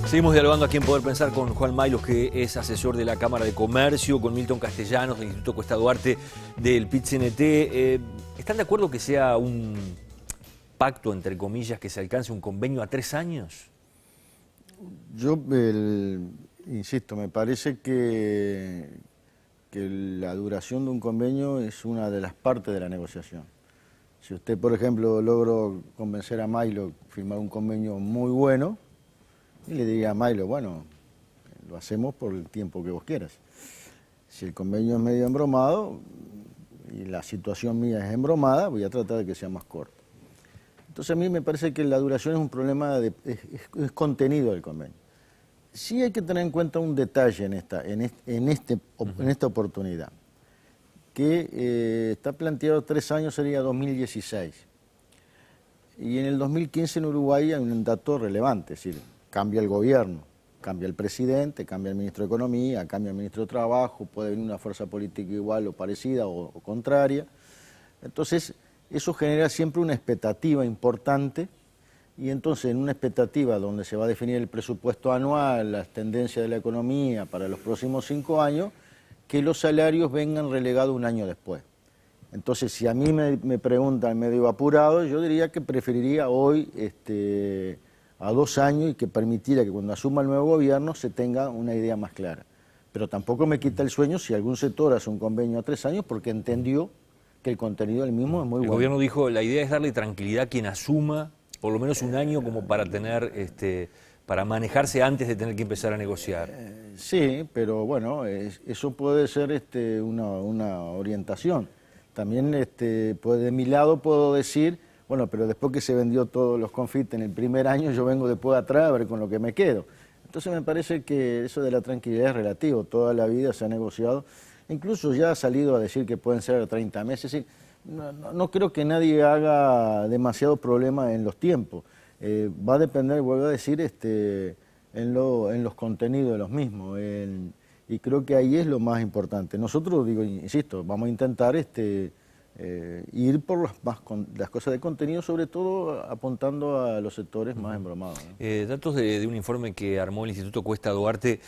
Seguimos dialogando aquí en Poder Pensar con Juan Maylos, que es asesor de la Cámara de Comercio, con Milton Castellanos del Instituto Cuesta Duarte del PIT-CNT. ¿Están de acuerdo que sea un pacto, entre comillas, que se alcance un convenio a 3 años? Yo insisto, me parece que la duración de un convenio es una de las partes de la negociación. Si usted, por ejemplo, logró convencer a Maylo a firmar un convenio muy bueno, y le diría a Maylo, bueno, lo hacemos por el tiempo que vos quieras. Si el convenio es medio embromado y la situación mía es embromada, voy a tratar de que sea más corto. Entonces a mí me parece que la duración es un problema, es contenido del convenio. Sí hay que tener en cuenta un detalle en esta oportunidad, que está planteado 3 años, sería 2016. Y en el 2015 en Uruguay hay un dato relevante, es decir, cambia el gobierno, cambia el presidente, cambia el ministro de Economía, cambia el ministro de Trabajo, puede venir una fuerza política igual o parecida o contraria. Entonces, eso genera siempre una expectativa importante, y entonces en una expectativa donde se va a definir el presupuesto anual, las tendencias de la economía para los próximos 5 años, que los salarios vengan relegados un año después. Entonces, si a mí me preguntan medio apurado, yo diría que preferiría hoy a 2 años y que permitiera que cuando asuma el nuevo gobierno se tenga una idea más clara. Pero tampoco me quita el sueño si algún sector hace un convenio a 3 años porque entendió que el contenido del mismo es muy bueno. El gobierno dijo, la idea es darle tranquilidad a quien asuma por lo menos un año como para tener, para manejarse antes de tener que empezar a negociar. Sí, pero bueno, eso puede ser una orientación. También de mi lado puedo decir, bueno, pero después que se vendió todos los confites en el primer año, yo vengo después de atrás a ver con lo que me quedo. Entonces me parece que eso de la tranquilidad es relativo, toda la vida se ha negociado, incluso ya ha salido a decir que pueden ser 30 meses, es decir, no creo que nadie haga demasiado problema en los tiempos, va a depender, vuelvo a decir, en los contenidos de los mismos, y creo que ahí es lo más importante. Nosotros, insisto, vamos a intentar ir por las cosas de contenido, sobre todo apuntando a los sectores más embromados, ¿no? Datos de un informe que armó el Instituto Cuesta Duarte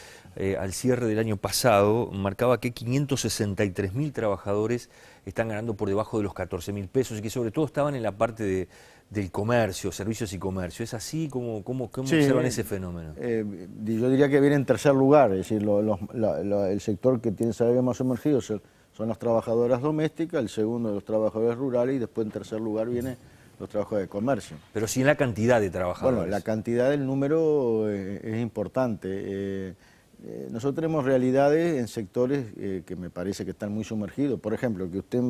al cierre del año pasado marcaba que 563.000 trabajadores están ganando por debajo de los 14.000 pesos y que sobre todo estaban en la parte del comercio, servicios y comercio. ¿Es así? ¿Cómo Sí, observan ese fenómeno? Yo diría que viene en tercer lugar, es decir, el sector que tiene salario más sumergido son las trabajadoras domésticas, el segundo los trabajadores rurales y después en tercer lugar vienen los trabajadores de comercio. Pero sí en la cantidad de trabajadores. Bueno, la cantidad del número es importante. Nosotros tenemos realidades en sectores que me parece que están muy sumergidos. Por ejemplo, que usted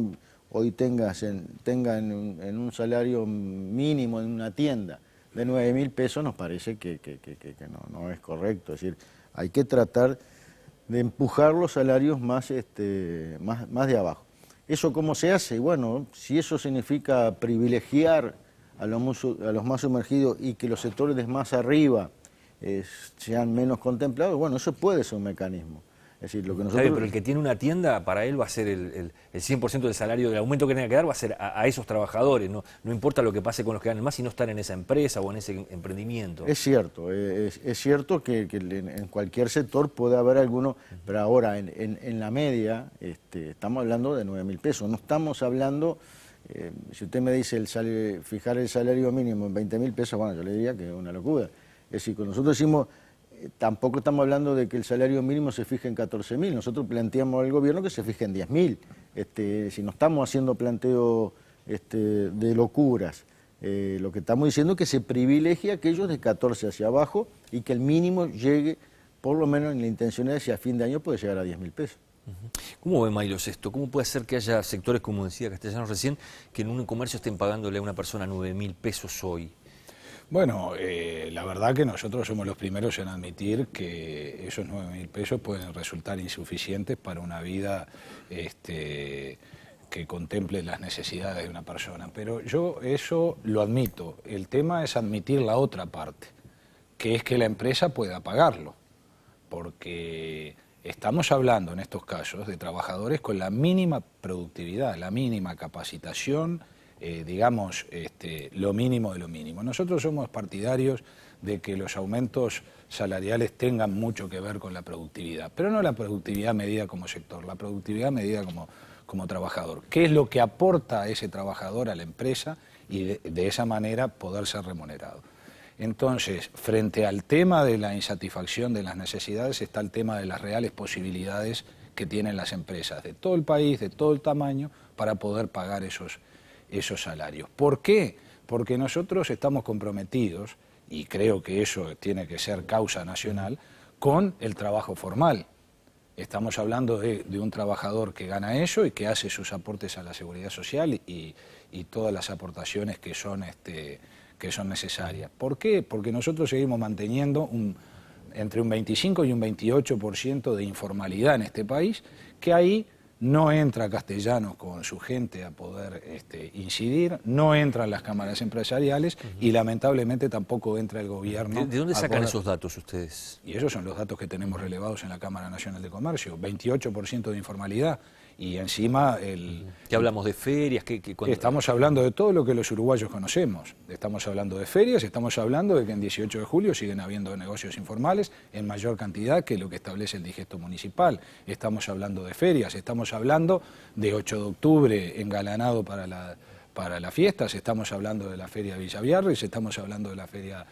hoy tenga en un salario mínimo en una tienda de 9.000 pesos, nos parece que no es correcto. Es decir, hay que tratar de empujar los salarios más de abajo. ¿Eso cómo se hace? Y bueno, si eso significa privilegiar a los más sumergidos y que los sectores de más arriba sean menos contemplados, bueno, eso puede ser un mecanismo. Es decir, lo que nosotros... Pero el que tiene una tienda, para él va a ser el 100% del salario, del aumento que tenga que dar va a ser a esos trabajadores, no importa lo que pase con los que ganan más, sino estar en esa empresa o en ese emprendimiento. Es cierto, es cierto que en cualquier sector puede haber alguno, pero ahora en la media estamos hablando de 9.000 pesos, no estamos hablando, si usted me dice fijar el salario mínimo en 20.000 pesos, bueno, yo le diría que es una locura. Es decir, cuando nosotros decimos... Tampoco estamos hablando de que el salario mínimo se fije en 14.000, nosotros planteamos al gobierno que se fije en 10.000. Si no estamos haciendo planteo de locuras, lo que estamos diciendo es que se privilegie a aquellos de 14 hacia abajo y que el mínimo llegue, por lo menos en la intención de a fin de año puede llegar a 10.000 pesos. ¿Cómo ve Maylos esto? ¿Cómo puede ser que haya sectores, como decía Castellanos recién, que en un comercio estén pagándole a una persona 9.000 pesos hoy? Bueno, la verdad que nosotros somos los primeros en admitir que esos 9.000 pesos pueden resultar insuficientes para una vida que contemple las necesidades de una persona. Pero yo eso lo admito. El tema es admitir la otra parte, que es que la empresa pueda pagarlo. Porque estamos hablando en estos casos de trabajadores con la mínima productividad, la mínima capacitación, digamos, lo mínimo de lo mínimo. Nosotros somos partidarios de que los aumentos salariales tengan mucho que ver con la productividad, pero no la productividad medida como sector, la productividad medida como trabajador. ¿Qué es lo que aporta a ese trabajador a la empresa y de esa manera poder ser remunerado? Entonces, frente al tema de la insatisfacción de las necesidades está el tema de las reales posibilidades que tienen las empresas de todo el país, de todo el tamaño, para poder pagar esos salarios. ¿Por qué? Porque nosotros estamos comprometidos, y creo que eso tiene que ser causa nacional, con el trabajo formal. Estamos hablando de un trabajador que gana eso y que hace sus aportes a la seguridad social y todas las aportaciones que son necesarias. ¿Por qué? Porque nosotros seguimos manteniendo entre un 25 y un 28% de informalidad en este país, que ahí no entra Castellanos con su gente a poder incidir, no entran las cámaras empresariales y lamentablemente tampoco entra el gobierno. ¿De dónde sacan esos datos ustedes? Y esos son los datos que tenemos relevados en la Cámara Nacional de Comercio, 28% de informalidad. Y encima ¿Qué hablamos de ferias? Estamos hablando de todo lo que los uruguayos conocemos. Estamos hablando de ferias, estamos hablando de que en 18 de julio siguen habiendo negocios informales en mayor cantidad que lo que establece el digesto municipal. Estamos hablando de ferias, estamos hablando de 8 de octubre engalanado para las fiestas, estamos hablando de la feria de Villa Biarritz, estamos hablando de la feria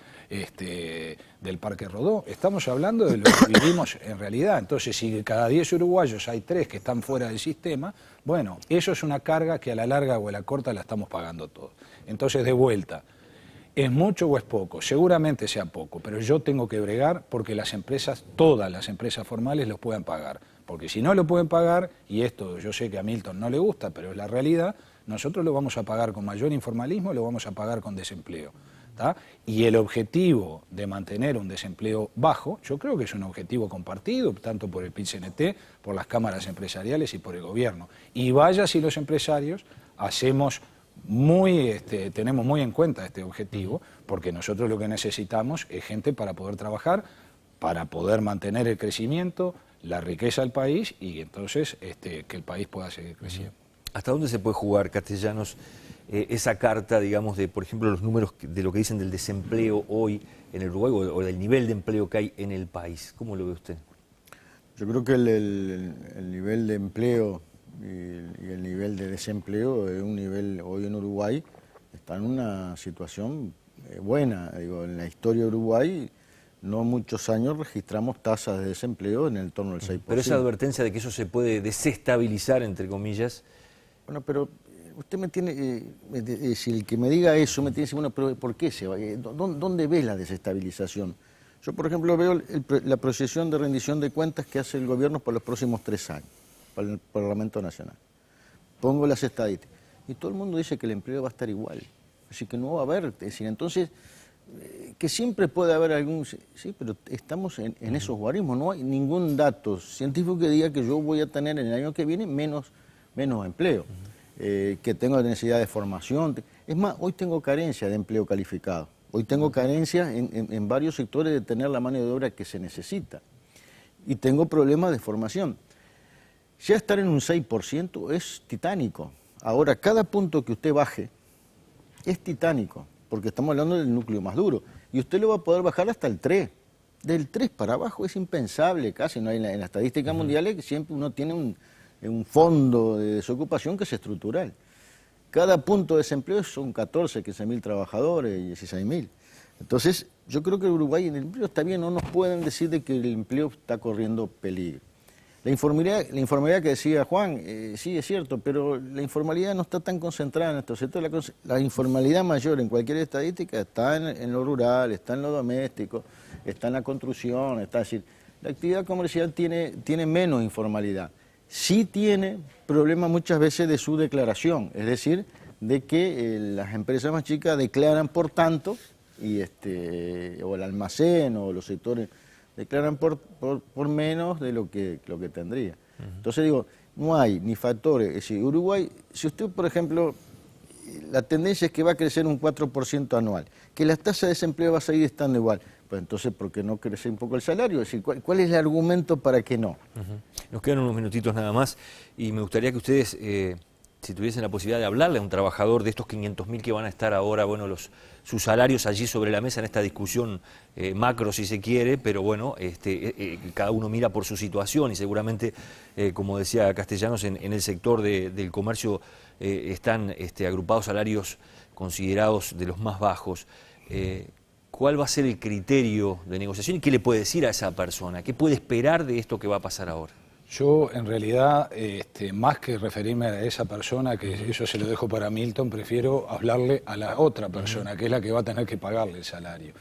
del Parque Rodó, estamos hablando de lo que vivimos en realidad. Entonces, si de cada 10 uruguayos hay 3 que están fuera del sistema, bueno, eso es una carga que a la larga o a la corta la estamos pagando todos. Entonces, de vuelta, ¿es mucho o es poco? Seguramente sea poco, pero yo tengo que bregar porque las empresas, todas las empresas formales los puedan pagar. Porque si no lo pueden pagar, y esto yo sé que a Milton no le gusta, pero es la realidad, nosotros lo vamos a pagar con mayor informalismo, lo vamos a pagar con desempleo. ¿tá? Y el objetivo de mantener un desempleo bajo, yo creo que es un objetivo compartido, tanto por el PIT-CNT, por las cámaras empresariales y por el gobierno. Y vaya si los empresarios tenemos muy en cuenta este objetivo, porque nosotros lo que necesitamos es gente para poder trabajar, para poder mantener el crecimiento, la riqueza del país y entonces que el país pueda seguir creciendo. ¿Hasta dónde se puede jugar, Castellanos, esa carta, digamos, de, por ejemplo, los números de lo que dicen del desempleo hoy en el Uruguay o del nivel de empleo que hay en el país? ¿Cómo lo ve usted? Yo creo que el nivel de empleo y el nivel de desempleo es un nivel, hoy en Uruguay, está en una situación buena. Digo, en la historia de Uruguay, no muchos años registramos tasas de desempleo en el torno del 6%. Pero esa advertencia de que eso se puede desestabilizar, entre comillas... Bueno, pero usted me tiene, si el que me diga eso me tiene que decir, bueno, pero ¿por qué se va? ¿Dónde ves la desestabilización? Yo, por ejemplo, veo la proyección de rendición de cuentas que hace el gobierno por los próximos 3 años, para el Parlamento Nacional. Pongo las estadísticas. Y todo el mundo dice que el empleo va a estar igual. Así que no va a haber, es decir, entonces, que siempre puede haber algún... Sí, pero estamos en esos guarismos. No hay ningún dato científico que diga que yo voy a tener en el año que viene menos empleo, que tengo necesidad de formación. Es más, hoy tengo carencia de empleo calificado. Hoy tengo carencia en varios sectores de tener la mano de obra que se necesita. Y tengo problemas de formación. Ya estar en un 6% es titánico. Ahora, cada punto que usted baje es titánico, porque estamos hablando del núcleo más duro. Y usted lo va a poder bajar hasta el 3. Del 3 para abajo es impensable casi. No hay en la estadística mundial que siempre uno tiene un fondo de desocupación que es estructural. Cada punto de desempleo son 14, 15.000 trabajadores y 16.000. Entonces, yo creo que en Uruguay en el empleo está bien, no nos pueden decir de que el empleo está corriendo peligro. La informalidad que decía Juan, sí es cierto, pero la informalidad no está tan concentrada en estos sectores. La informalidad mayor en cualquier estadística está en lo rural, está en lo doméstico, está en la construcción, es decir, la actividad comercial tiene menos informalidad. Sí tiene problemas muchas veces de su declaración, es decir, de que las empresas más chicas declaran por tanto, o el almacén o los sectores declaran por menos de lo que tendría. Entonces digo, no hay ni factores. Es decir, Uruguay, si usted, por ejemplo, la tendencia es que va a crecer un 4% anual, que la tasa de desempleo va a seguir estando igual. Pues entonces, ¿por qué no crece un poco el salario? Es decir, ¿cuál es el argumento para que no? Nos quedan unos minutitos nada más y me gustaría que ustedes si tuviesen la posibilidad de hablarle a un trabajador de estos 500.000 que van a estar ahora, bueno, sus salarios allí sobre la mesa en esta discusión macro, si se quiere, pero bueno, cada uno mira por su situación y seguramente, como decía Castellanos, en el sector del comercio están agrupados salarios considerados de los más bajos. ¿Cuál va a ser el criterio de negociación y qué le puede decir a esa persona? ¿Qué puede esperar de esto que va a pasar ahora? Yo, en realidad, más que referirme a esa persona, que eso se lo dejo para Milton, prefiero hablarle a la otra persona, que es la que va a tener que pagarle el salario.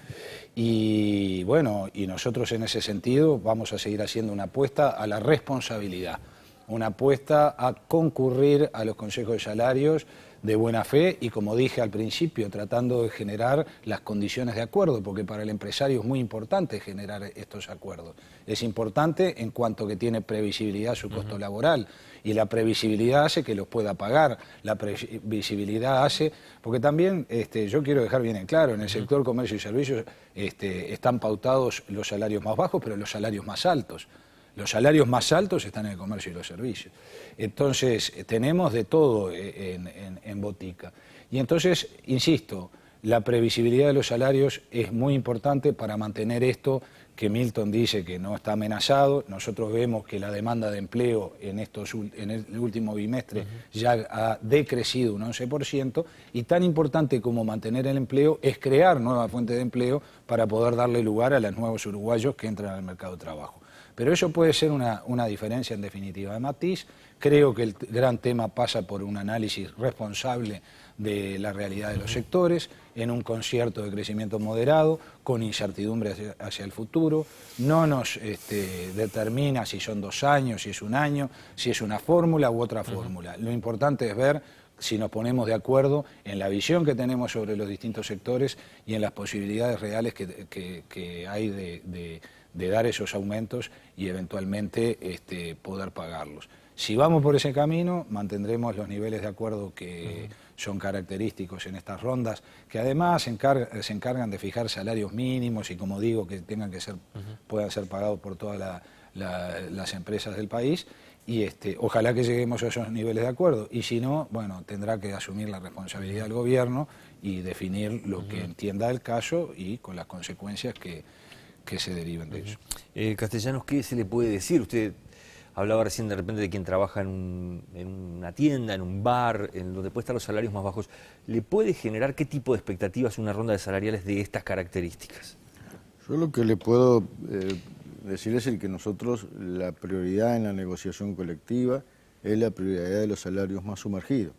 Y bueno, y nosotros en ese sentido vamos a seguir haciendo una apuesta a la responsabilidad, una apuesta a concurrir a los consejos de salarios de buena fe y, como dije al principio, tratando de generar las condiciones de acuerdo, porque para el empresario es muy importante generar estos acuerdos. Es importante en cuanto que tiene previsibilidad su costo laboral, y la previsibilidad hace que los pueda pagar, la previsibilidad hace, porque también yo quiero dejar bien en claro, en el sector comercio y servicios están pautados los salarios más bajos, pero los salarios más altos. Los salarios más altos están en el comercio y los servicios. Entonces, tenemos de todo en botica. Y entonces, insisto, la previsibilidad de los salarios es muy importante para mantener esto que Milton dice que no está amenazado. Nosotros vemos que la demanda de empleo en el último bimestre ya ha decrecido un 11%, y tan importante como mantener el empleo es crear nuevas fuentes de empleo para poder darle lugar a los nuevos uruguayos que entran al mercado de trabajo. Pero eso puede ser una diferencia en definitiva de matiz. Creo que el gran tema pasa por un análisis responsable de la realidad de los sectores, en un concierto de crecimiento moderado, con incertidumbre hacia el futuro. No nos determina si son 2 años, si es 1 año, si es una fórmula u otra fórmula. Lo importante es ver si nos ponemos de acuerdo en la visión que tenemos sobre los distintos sectores y en las posibilidades reales que hay de dar esos aumentos y eventualmente poder pagarlos. Si vamos por ese camino, mantendremos los niveles de acuerdo que son característicos en estas rondas, que además se encargan de fijar salarios mínimos y, como digo, que tengan que ser, puedan ser pagados por todas las empresas del país, y ojalá que lleguemos a esos niveles de acuerdo, y si no, bueno, tendrá que asumir la responsabilidad del gobierno y definir lo que entienda el caso y con las consecuencias que se deriven de ello. Castellanos, ¿qué se le puede decir? Usted hablaba recién de repente de quien trabaja en una tienda, en un bar, en donde puede estar los salarios más bajos. ¿Le puede generar qué tipo de expectativas una ronda de salariales de estas características? Yo lo que le puedo decir es que nosotros la prioridad en la negociación colectiva es la prioridad de los salarios más sumergidos.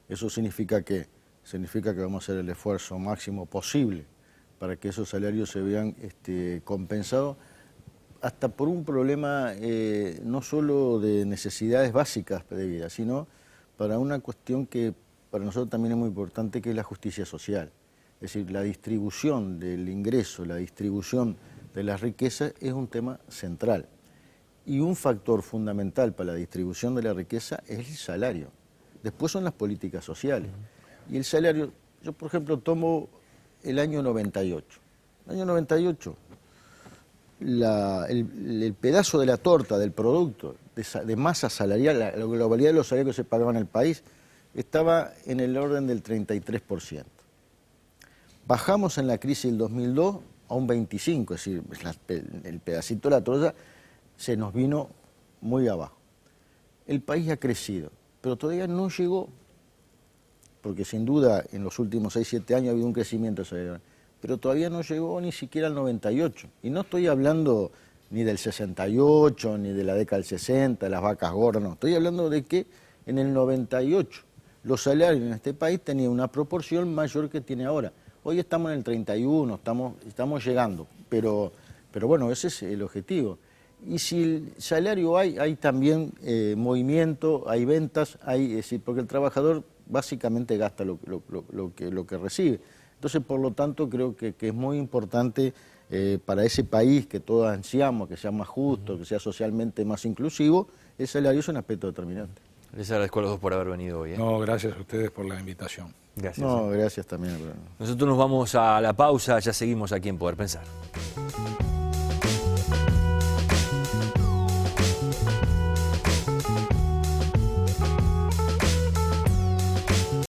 ¿Eso significa qué? Significa que vamos a hacer el esfuerzo máximo posible para que esos salarios se vean compensados, hasta por un problema no solo de necesidades básicas de vida, sino para una cuestión que para nosotros también es muy importante, que es la justicia social. Es decir, la distribución del ingreso, la distribución de las riquezas es un tema central. Y un factor fundamental para la distribución de la riqueza es el salario. Después son las políticas sociales. Y el salario, yo por ejemplo tomo el año 98. El año 98, el pedazo de la torta del producto de masa salarial, la globalidad de los salarios que se pagaban en el país, estaba en el orden del 33%. Bajamos en la crisis del 2002 a un 25%, es decir, el pedacito de la torta se nos vino muy abajo. El país ha crecido, pero todavía no llegó, porque sin duda en los últimos 6-7 años ha habido un crecimiento salarial, pero todavía no llegó ni siquiera al 98. Y no estoy hablando ni del 68, ni de la década del 60, de las vacas gordas, no. Estoy hablando de que en el 98 los salarios en este país tenían una proporción mayor que tiene ahora. Hoy estamos en el 31, estamos llegando, pero bueno, ese es el objetivo. Y si el salario hay también movimiento, hay ventas, es decir, porque el trabajador básicamente gasta lo que recibe. Entonces, por lo tanto, creo que es muy importante para ese país que todos ansiamos, que sea más justo, que sea socialmente más inclusivo, el salario es un aspecto determinante. Les agradezco a los dos por haber venido hoy. No, gracias a ustedes por la invitación. Gracias. No, gracias también. Nosotros nos vamos a la pausa, ya seguimos aquí en Poder Pensar.